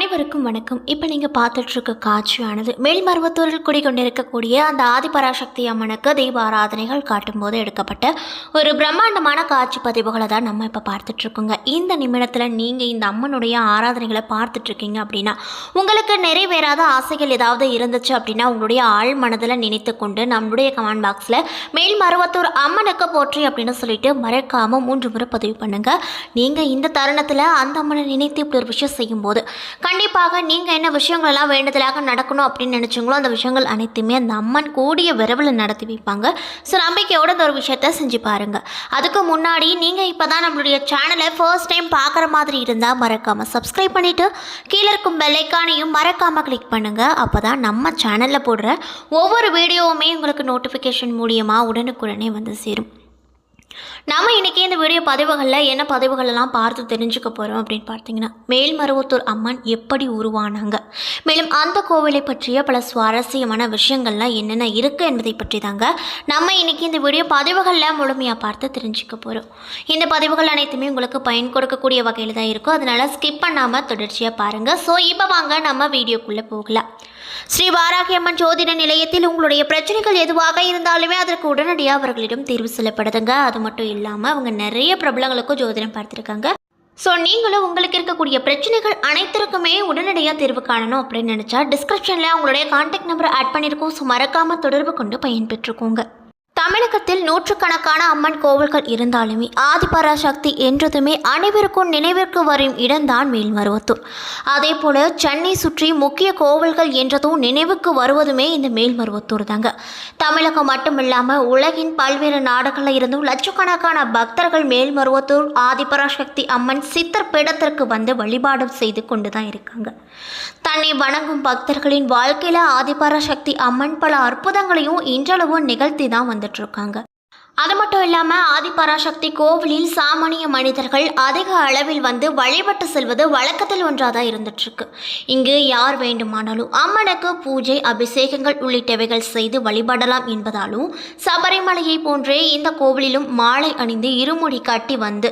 அனைவருக்கும் வணக்கம். இப்போ நீங்கள் பார்த்துட்டு இருக்க காட்சியானது மேல்மருவத்தூரில் குடிக்கொண்டிருக்கக்கூடிய அந்த ஆதிபராசக்தி அம்மனுக்கு தெய்வ ஆராதனைகள் காட்டும்போது எடுக்கப்பட்ட ஒரு பிரம்மாண்டமான காட்சி பதிவுகளை தான் நம்ம இப்போ பார்த்துட்ருக்கோங்க. இந்த நிமிடத்தில் நீங்கள் இந்த அம்மனுடைய ஆராதனைகளை பார்த்துட்ருக்கீங்க அப்படின்னா உங்களுக்கு நிறைவேறாத ஆசைகள் ஏதாவது இருந்துச்சு அப்படின்னா உங்களுடைய ஆழ் மனதில் நினைத்து கொண்டு நம்மளுடைய கமெண்ட் பாக்ஸில் மேல்மருவத்தூர் அம்மனுக்கு போற்றி அப்படின்னு சொல்லிட்டு மறக்காமல் 3 முறை பதிவு பண்ணுங்கள். நீங்கள் இந்த தருணத்தில் அந்த அம்மனை நினைத்து இப்படி ஒரு விஷயம் செய்யும்போது கண்டிப்பாக நீங்கள் என்ன விஷயங்களெல்லாம் வேண்டுதலாக நடக்கணும் அப்படின்னு நினச்சிங்களோ அந்த விஷயங்கள் அனைத்துமே அந்த அம்மன் கூடிய விரைவில் நடத்தி வைப்பாங்க. ஸோ நம்பிக்கையோட இந்த ஒரு விஷயத்த செஞ்சு பாருங்கள். அதுக்கு முன்னாடி நீங்கள் இப்போ தான் நம்மளுடைய சேனலை ஃபர்ஸ்ட் டைம் பார்க்குற மாதிரி இருந்தால் மறக்காமல் சப்ஸ்கிரைப் பண்ணிவிட்டு கீழே இருக்கும் பெல்லைக்கானையும் மறக்காமல் கிளிக் பண்ணுங்கள். அப்போ தான் நம்ம சேனலில் போடுற ஒவ்வொரு வீடியோவுமே உங்களுக்கு நோட்டிஃபிகேஷன் மூலியமாக உடனுக்குடனே வந்து சேரும். நாம் இன்றைக்கி இந்த வீடியோ பதிவுகளில் என்ன பதிவுகளெல்லாம் பார்த்து தெரிஞ்சுக்க போகிறோம் அப்படின்னு பார்த்தீங்கன்னா மேல்மருவத்தூர் அம்மன் எப்படி உருவானாங்க, மேலும் அந்த கோவிலை பற்றிய பல சுவாரஸ்யமான விஷயங்கள்லாம் என்னென்ன இருக்குது என்பதை பற்றி தாங்க நம்ம இன்றைக்கி இந்த வீடியோ பதிவுகளில் முழுமையாக பார்த்து தெரிஞ்சுக்க போகிறோம். இந்த பதிவுகள் அனைத்துமே உங்களுக்கு பயன் கொடுக்கக்கூடிய வகையில் தான் இருக்கும். அதனால் ஸ்கிப் பண்ணாமல் தொடர்ச்சியாக பாருங்கள். ஸோ இப்போ வாங்க நம்ம வீடியோக்குள்ளே போகலாம். ஸ்ரீ வாராகி அம்மன் ஜோதிட நிலையத்தில் உங்களுடைய பிரச்சனைகள் எதுவாக இருந்தாலுமே அதற்கு உடனடியாக அவர்களிடம் தீர்வு சொல்லப்படுதுங்க. அது மட்டும் இல்லாமல் அவங்க நிறைய பிரபலங்களுக்கும் ஜோதிடம் பார்த்துருக்காங்க. ஸோ நீங்களும் உங்களுக்கு இருக்கக்கூடிய பிரச்சனைகள் அனைத்திற்குமே உடனடியாக தீர்வு காணணும் அப்படின்னு நினச்சா டிஸ்கிரிப்ஷனில் உங்களுடைய கான்டாக்ட் நம்பரை ஆட் பண்ணியிருக்கோம். ஸோ மறக்காமல் தொடர்பு கொண்டு பயன்பெற்றுக்கோங்க. தமிழகத்தில் நூற்றுக்கணக்கான அம்மன் கோவில்கள் இருந்தாலுமே ஆதிபராசக்தி என்றதுமே அனைவருக்கும் நினைவிற்கு வரும் இடம்தான் மேல்மருவத்தூர். அதே போல் சென்னை சுற்றி முக்கிய கோவில்கள் என்றதும் நினைவுக்கு வருவதுமே இந்த மேல்மருவத்தூர் தாங்க. தமிழகம் மட்டும் இல்லாமல் உலகின் பல்வேறு நாடுகளில் இருந்தும் லட்சக்கணக்கான பக்தர்கள் மேல்மருவத்தூர் ஆதிபராசக்தி அம்மன் சித்தர் பீடத்திற்கு வந்து வழிபாடு செய்து கொண்டு தான் இருக்காங்க. தன்னை வணங்கும் பக்தர்களின் வாழ்க்கையில் ஆதிபராசக்தி அம்மன் பல அற்புதங்களையும் இன்றளவும் நிகழ்த்தி தான் வந்துட்டுருக்காங்க. அது மட்டும் இல்லாமல் ஆதிபராசக்தி கோவிலில் சாமானிய மனிதர்கள் அதிக அளவில் வந்து வழிபட்டு செல்வது வழக்கத்தில் ஒன்றாக தான் இருந்துட்டுருக்கு. இங்கு யார் வேண்டுமானாலும் அம்மனுக்கு பூஜை அபிஷேகங்கள் உள்ளிட்டவைகள் செய்து வழிபடலாம் என்பதாலும் சபரிமலையை போன்றே இந்த கோவிலிலும் மாலை அணிந்து இருமுடி கட்டி வந்து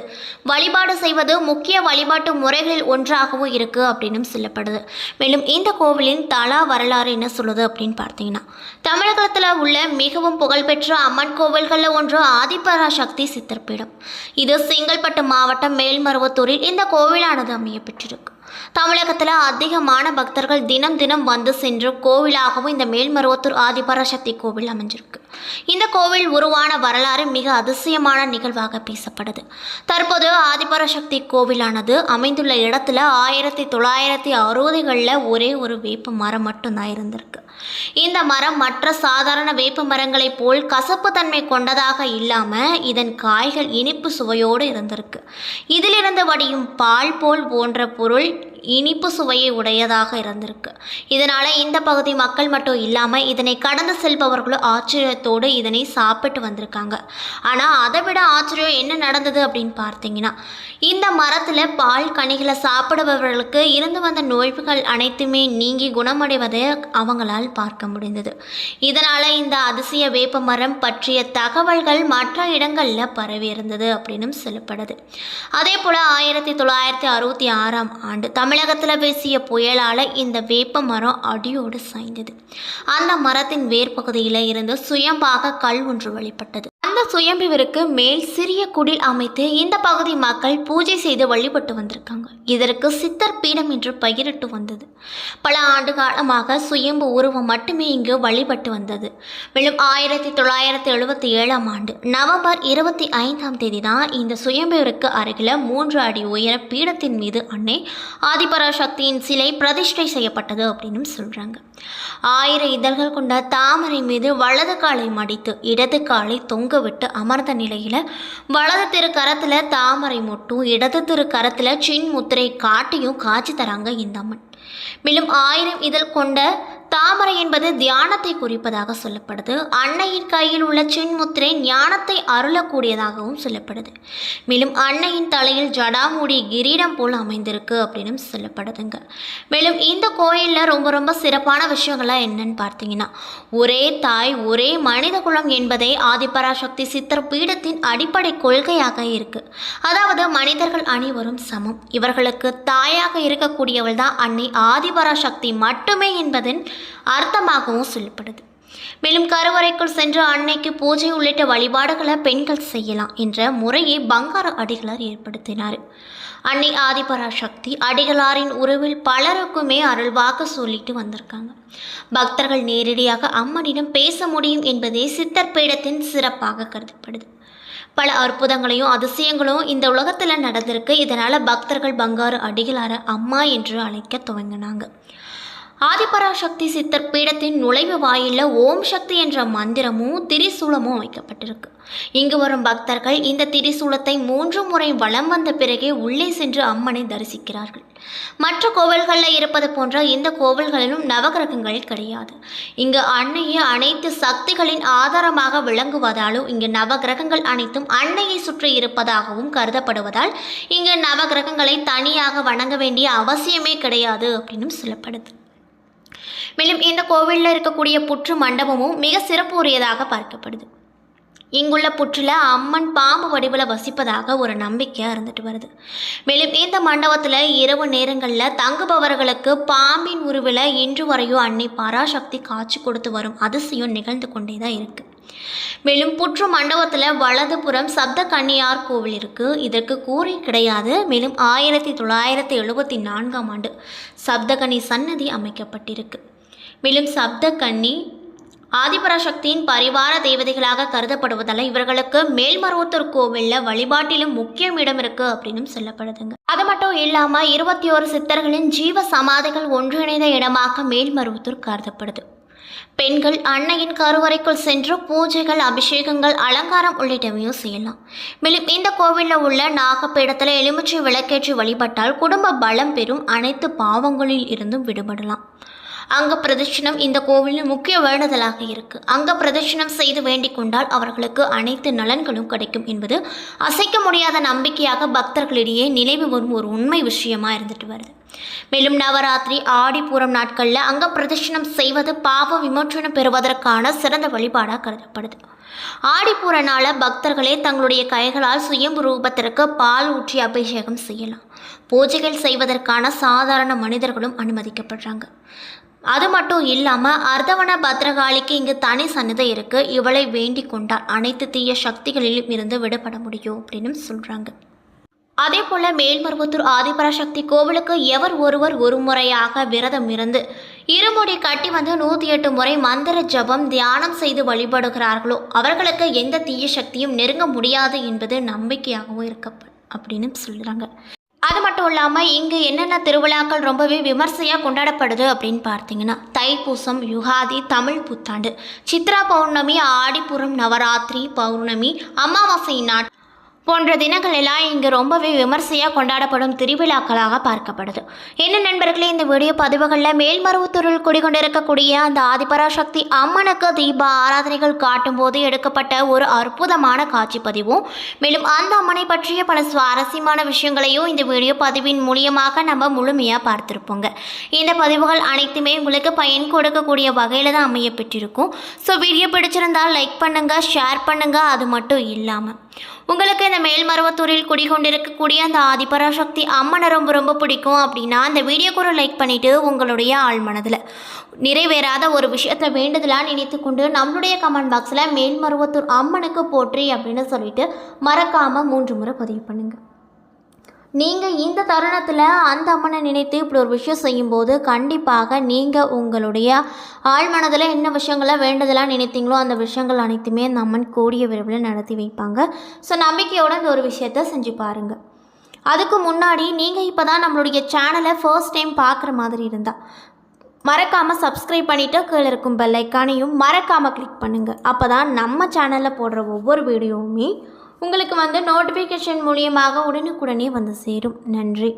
வழிபாடு செய்வது முக்கிய வழிபாட்டு முறைகளில் ஒன்றாகவும் இருக்குது அப்படின்னு சொல்லப்படுது. மேலும் இந்த கோவிலின் தலா வரலாறு என்ன சொல்லுது அப்படின்னு பார்த்தீங்கன்னா தமிழகத்தில் உள்ள மிகவும் புகழ்பெற்ற அம்மன் கோவில்களில் ஒன்று ஆதிபராசக்தி சித்தர்பீடம். இது செங்கல்பட்டு மாவட்டம் மேல்மருவத்தூரில் இந்த கோவிலானது அமைய பெற்றிருக்கு. தமிழகத்தில் அதிகமான பக்தர்கள் தினம் தினம் வந்து சென்று கோவிலாகவும் இந்த மேல்மருவத்தூர் ஆதிபராசக்தி கோவில் அமைஞ்சிருக்கு. இந்த கோவில் உருவான வரலாறு மிக அதிசயமான நிகழ்வாக பேசப்படுது. தற்போது ஆதிபராசக்தி கோவிலானது அமைந்துள்ள இடத்துல 1960களில் ஒரே ஒரு வேப்ப மரம் மட்டும்தான் இருந்திருக்கு. இந்த மரம் மற்ற சாதாரண வேப்ப மரங்களைப் போல் கசப்பு தன்மை கொண்டதாக இல்லாமல் இதன் காய்கள் இனிப்பு சுவையோடு இருந்திருக்கு. இதிலிருந்து வடியும் பால் போல் போன்ற பொருள் இனிப்பு சுவையை உடையதாக இருந்திருக்கு. இதனால் இந்த பகுதி மக்கள் மட்டும் இல்லாமல் இதனை கடந்து செல்பவர்களும் ஆச்சரியத்தோடு இதனை சாப்பிட்டு வந்திருக்காங்க. ஆனால் அதை விட ஆச்சரியம் என்ன நடந்தது அப்படின்னு பார்த்தீங்கன்னா இந்த மரத்தில் பால் கனிகளை சாப்பிடுபவர்களுக்கு இருந்து வந்த நோய்கள் அனைத்துமே நீங்கி குணமடைவதை அவங்களால் பார்க்க முடிந்தது. இதனால் இந்த அதிசய வேப்ப மரம் பற்றிய தகவல்கள் மற்ற இடங்களில் பரவி இருந்தது அப்படின்னு சொல்லப்படுது. அதே போல் 1966ஆம் ஆண்டு தமிழகத்தில் வீசிய புயலால் இந்த வேப்ப மரம் அடியோடு சாய்ந்தது. அந்த மரத்தின் வேர் பகுதியில் இருந்து சுயம்பாக கல் ஒன்று வழிபட்டது. அந்த சுயம்புவிற்கு மேல் சிறிய குடில் அமைத்து இந்த பகுதி மக்கள் பூஜை செய்து வழிபட்டு வந்திருக்காங்க. இதற்கு சித்தர் பீடம் என்று பெயரிட்டு வந்தது. பல ஆண்டு காலமாக சுயம்பு உருவம் மட்டுமே இங்கு வழிபட்டு வந்தது. மேலும் 1977ஆம் ஆண்டு நவம்பர் 25ஆம் தேதி தான் இந்த சுயம்புவிற்கு அருகில் 3 அடி உயர பீடத்தின் மீது அன்னை ஆதிபராசக்தியின் சிலை பிரதிஷ்டை செய்யப்பட்டது அப்படின்னு சொல்கிறாங்க. 1000 இதழ்கள் கொண்ட தாமரை மீது வலது காலை மடித்து இடது காலை தொங்க விட்டு அமர்ந்த நிலையில் வலது திருக்கரத்தில் தாமரை மொட்டும் இடது திருக்கரத்தில் சின் முத்திரை காட்டியும் காட்சி தராங்க இந்த அம்மன். மேலும் 1000 இதழ் கொண்ட தாமரை என்பது தியானத்தை குறிப்பதாக சொல்லப்படுது. அன்னையின் கையில் உள்ள சின்முத்திரை ஞானத்தை அருளக்கூடியதாகவும் சொல்லப்படுது. மேலும் அன்னையின் தலையில் ஜடாமுடி கிரீடம் போல் அமைந்திருக்கு அப்படின்னு சொல்லப்படுதுங்க. மேலும் இந்த கோயிலில் ரொம்ப ரொம்ப சிறப்பான விஷயங்கள்லாம் என்னன்னு பார்த்தீங்கன்னா, ஒரே தாய் ஒரே மனித குலம் என்பதே ஆதிபராசக்தி சித்தர் பீடத்தின் அடிப்படை கொள்கையாக இருக்கு. அதாவது மனிதர்கள் அனைவரும் சமம், இவர்களுக்கு தாயாக இருக்கக்கூடியவள் தான் அன்னை ஆதிபராசக்தி மட்டுமே என்பதன் அர்த்தமாகவும் சொல்லப்படுது. மேலும் கருவறைக்குள் சென்று அன்னைக்கு பூஜை உள்ளிட்ட வழிபாடுகளை பெண்கள் செய்யலாம் என்ற முறையை பங்கார அடிகளார் ஏற்படுத்தினார். அன்னை ஆதிபராசக்தி அடிகளாரின் உறவில் பலருக்குமே அருள்வாக்கு சொல்லிட்டு வந்திருக்காங்க. பக்தர்கள் நேரடியாக அம்மனிடம் பேச முடியும் என்பதே சித்தர் பீடத்தின் சிறப்பாக கருதப்படுது. பல அற்புதங்களையும் அதிசயங்களும் இந்த உலகத்தில் நடந்திருக்கு. இதனால் பக்தர்கள் பங்காரு அடிகளார அம்மா என்று அழைக்க துவங்கினாங்க. ஆதிபராசக்தி சித்தர் பீடத்தின் நுழைவு வாயிலில் ஓம் சக்தி என்ற மந்திரமும் திரிசூலமும் வைக்கப்பட்டிருக்கு. இங்கு வரும் பக்தர்கள் இந்த திரிசூலத்தை 3 முறை வலம் வந்த பிறகே உள்ளே சென்று அம்மனை தரிசிக்கிறார்கள். மற்ற கோவில்களில் இருப்பது போன்ற இந்த கோவில்களிலும் நவகிரகங்கள் கிடையாது. இங்கு அன்னையை அனைத்து சக்திகளின் ஆதாரமாக விளங்குவதாலும் இங்கு நவகிரகங்கள் அனைத்தும் அன்னையை சுற்றி இருப்பதாகவும் கருதப்படுவதால் இங்கு நவகிரகங்களை தனியாக வணங்க வேண்டிய அவசியமே கிடையாது அப்படின்னு சொல்லப்படுது. மேலும் இந்த கோவிலில் இருக்கக்கூடிய புற்று மண்டபமும் மிக சிறப்பு உரியதாக பார்க்கப்படுது. இங்குள்ள புற்றில் அம்மன் பாம்பு வடிவில் வசிப்பதாக ஒரு நம்பிக்கையாக இருந்துட்டு வருது. மேலும் இந்த மண்டபத்தில் இரவு நேரங்களில் தங்குபவர்களுக்கு பாம்பின் உருவில் இன்று வரையும் அன்னை பராசக்தி காட்சி கொடுத்து வரும் அதிசயம் நிகழ்ந்து கொண்டே தான் இருக்குது. மேலும் புற்று மண்டபத்தில் வலதுபுறம் சப்த கன்னியார் கோவில் இருக்குது. இதற்கு கூரை கிடையாது. மேலும் 1974ஆம் ஆண்டு சப்தகன்னி சன்னதி அமைக்கப்பட்டிருக்கு. மேலும் சப்தகன்னி ஆதிபராசக்தியின் பரிவார தேவதைகளாக கருதப்படுவதால் இவர்களுக்கு மேல்மருவத்தூர் கோவிலில் வழிபாட்டிலும் முக்கிய இடம் இருக்கு அப்படின்னு சொல்லப்படுதுங்க. அது மட்டும் இல்லாமல் 21 சித்தர்களின் ஜீவ சமாதிகள் ஒன்றிணைந்த இடமாக மேல்மருவத்தூர் கருதப்படுது. பெண்கள் அன்னையின் கருவறைக்குள் சென்று பூஜைகள், அபிஷேகங்கள், அலங்காரம் உள்ளிட்டவையும் செய்யலாம். மேலும் இந்த கோவிலில் உள்ள நாகப்பீடத்தில் எலுமிச்சை விளக்கேற்றி வழிபட்டால் குடும்ப பலம் பெறும், அனைத்து பாவங்களில் இருந்தும் விடுபடலாம். அங்க பிரதட்சணம் இந்த கோவிலின் முக்கிய வேண்டுதலாக இருக்கு. அங்க பிரதட்சணம் செய்து வேண்டிக் கொண்டால் அவர்களுக்கு அனைத்து நலன்களும் கிடைக்கும் என்பது அசைக்க முடியாத நம்பிக்கையாக பக்தர்களிடையே நினைவு வரும் ஒரு உண்மை விஷயமா இருந்துட்டு வருது. மேலும் நவராத்திரி, ஆடிப்பூரம் நாட்களில் அங்க பிரதட்சணம் செய்வது பாவ விமோச்சனம் பெறுவதற்கான சிறந்த வழிபாடாக கருதப்படுது. ஆடிப்பூர நாள பக்தர்களே தங்களுடைய கைகளால் சுயம்பு ரூபத்திற்கு பால் ஊற்றி அபிஷேகம் செய்யலாம். பூஜைகள் செய்வதற்கான சாதாரண மனிதர்களும் அனுமதிக்கப்படுறாங்க. அது மட்டும் இல்லாமல் அர்த்தவன பத்ரகாளிக்கு இங்கு தனி சன்னதி இருக்குது. இவளை வேண்டிக் கொண்டால் அனைத்து தீய சக்திகளிலும் இருந்து விடுபட முடியும் அப்படின்னு சொல்கிறாங்க. அதே போல் மேல்மருவத்தூர் ஆதிபராசக்தி கோவிலுக்கு எவர் ஒருவர் ஒரு முறையாக விரதம் இருந்து இருமுடி கட்டி வந்து 108 முறை மந்திர ஜபம் தியானம் செய்து வழிபடுகிறார்களோ அவர்களுக்கு எந்த தீய சக்தியும் நெருங்க முடியாது என்பது நம்பிக்கையாகவும் இருக்க அப்படின்னு சொல்கிறாங்க. அது மட்டும் இல்லாமல் இங்கு என்னென்ன திருவிழாக்கள் ரொம்பவே விமர்சையாக கொண்டாடப்படுது அப்படின்னு பார்த்தீங்கன்னா, தைப்பூசம், யுகாதி, தமிழ் புத்தாண்டு, சித்ரா பௌர்ணமி, ஆடிப்புறம், நவராத்திரி, பௌர்ணமி, அமாவாசை நாட் போன்ற தினங்கள் எல்லாம் இங்கு ரொம்பவே விமர்சையாக கொண்டாடப்படும் திருவிழாக்களாக பார்க்கப்படுது. என்ன நண்பர்களே, இந்த வீடியோ பதிவுகளில் மேல்மருவத்தூரில் குடிகொண்டிருக்கக்கூடிய அந்த ஆதிபராசக்தி அம்மனுக்கு தீப ஆராதனைகள் காட்டும் போது எடுக்கப்பட்ட ஒரு அற்புதமான காட்சி பதிவும், மேலும் அந்த அம்மனை பற்றிய பல சுவாரஸ்யமான விஷயங்களையும் இந்த வீடியோ பதிவின் மூலியமாக நம்ம முழுமையாக பார்த்துருப்போங்க. இந்த பதிவுகள் அனைத்துமே உங்களுக்கு பயன் கொடுக்கக்கூடிய வகையில் தான் அமைய பெற்றிருக்கும். ஸோ வீடியோ பிடிச்சிருந்தால் லைக் பண்ணுங்கள், ஷேர் பண்ணுங்கள். அது மட்டும் இல்லாமல் உங்களுக்கு இந்த மேல்மருவத்தூரில் குடிகொண்டிருக்கக்கூடிய அந்த ஆதிபராசக்தி அம்மனை ரொம்ப ரொம்ப பிடிக்கும் அப்படின்னா அந்த வீடியோக்கு ஒரு லைக் பண்ணிவிட்டு உங்களுடைய ஆழ்மனதில் நிறைவேறாத ஒரு விஷயத்தை வேண்டுதலாக நினைத்து கொண்டு நம்மளுடைய கமெண்ட் பாக்ஸில் மேல்மருவத்தூர் அம்மனுக்கு போற்றி அப்படின்னு சொல்லிட்டு மறக்காமல் 3 முறை பதிவு பண்ணுங்கள். நீங்கள் இந்த தருணத்தில் அந்த அம்மனை நினைத்து இப்படி ஒரு விஷயம் செய்யும்போது கண்டிப்பாக நீங்கள் உங்களுடைய ஆழ்மனதில் என்ன விஷயங்களை வேண்டுதலாக நினைத்தீங்களோ அந்த விஷயங்கள் அனைத்துமே அந்த அம்மன் கூடிய விரைவில் நடத்தி வைப்பாங்க. ஸோ நம்பிக்கையோடு இந்த ஒரு விஷயத்தை செஞ்சு பாருங்கள். அதுக்கு முன்னாடி நீங்கள் இப்போ தான் நம்மளுடைய சேனலை ஃபர்ஸ்ட் டைம் பார்க்குற மாதிரி இருந்தால் மறக்காமல் சப்ஸ்கிரைப் பண்ணிவிட்டு கீழே இருக்கும் பெல் ஐக்கானையும் மறக்காமல் கிளிக் பண்ணுங்கள். அப்போ தான் நம்ம சேனலில் போடுற ஒவ்வொரு வீடியோவுமே உங்களுக்கு நோட்டிஃபிகேஷன் மூலியமாக உடனுக்குடனே வந்து சேரும். நன்றி.